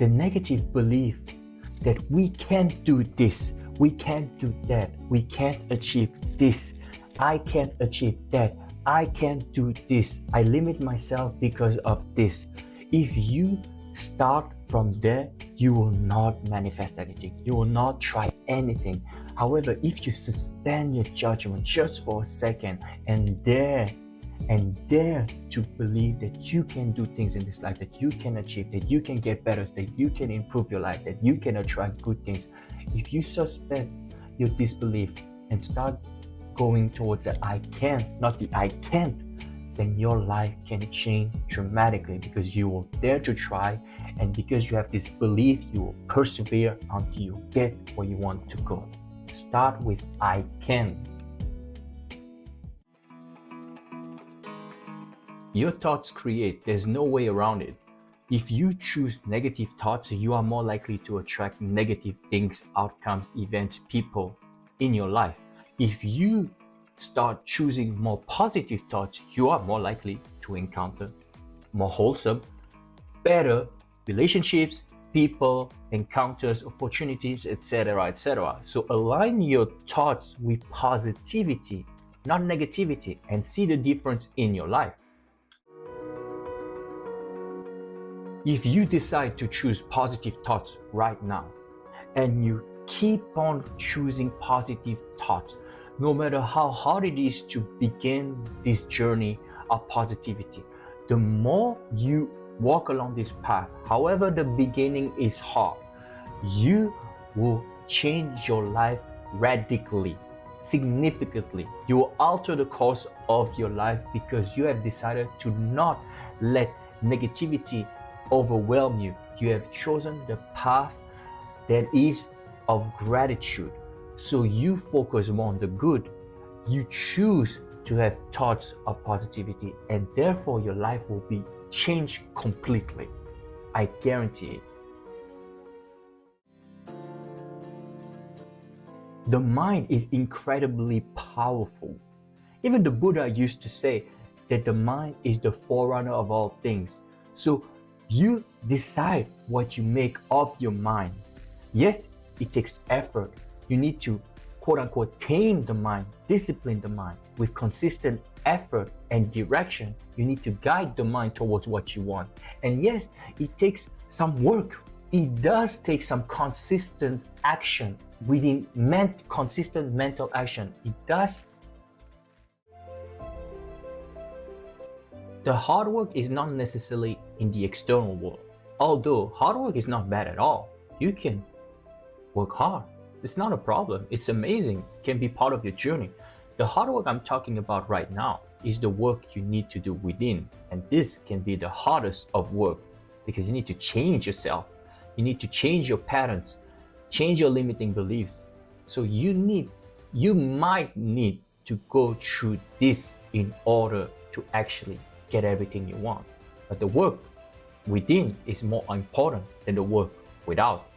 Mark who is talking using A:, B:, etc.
A: The negative belief that we can't do this, we can't do that, we can't achieve this, I can't achieve that, I can't do this, I limit myself because of this. If you start from there, you will not manifest anything. You will not try anything. However, if you suspend your judgment just for a second and dare to believe that you can do things in this life, that you can achieve, that you can get better, that you can improve your life, that you can attract good things. If you suspend your disbelief and start going towards the I can, not the I can't, then your life can change dramatically because you will dare to try, and because you have this belief, you will persevere until you get where you want to go. Start with I can. Your thoughts create, there's no way around it. If you choose negative thoughts, you are more likely to attract negative things, outcomes, events, people in your life. If you start choosing more positive thoughts, you are more likely to encounter more wholesome, better relationships, people, encounters, opportunities, etc., etc. So align your thoughts with positivity, not negativity, and see the difference in your life. If you decide to choose positive thoughts right now, and you keep on choosing positive thoughts, no matter how hard it is to begin this journey of positivity, the more you walk along this path, however the beginning is hard, you will change your life radically, significantly. You will alter the course of your life because you have decided to not let negativity overwhelm you. You have chosen the path that is of gratitude. So you focus more on the good. You choose to have thoughts of positivity, and therefore your life will be changed completely. I guarantee it. The mind is incredibly powerful. Even the Buddha used to say that the mind is the forerunner of all things. So you decide what you make of your mind. Yes, it takes effort. You need to, quote unquote, tame the mind, discipline the mind with consistent effort and direction. You need to guide the mind towards what you want. And yes, it takes some work. It does take some consistent action within consistent mental action. It does. The hard work is not necessarily in the external world. Although hard work is not bad at all. You can work hard. It's not a problem. It's amazing. It can be part of your journey. The hard work I'm talking about right now is the work you need to do within. And this can be the hardest of work because you need to change yourself. You need to change your patterns, change your limiting beliefs. So you might need to go through this in order to actually get everything you want. But the work within is more important than the work without.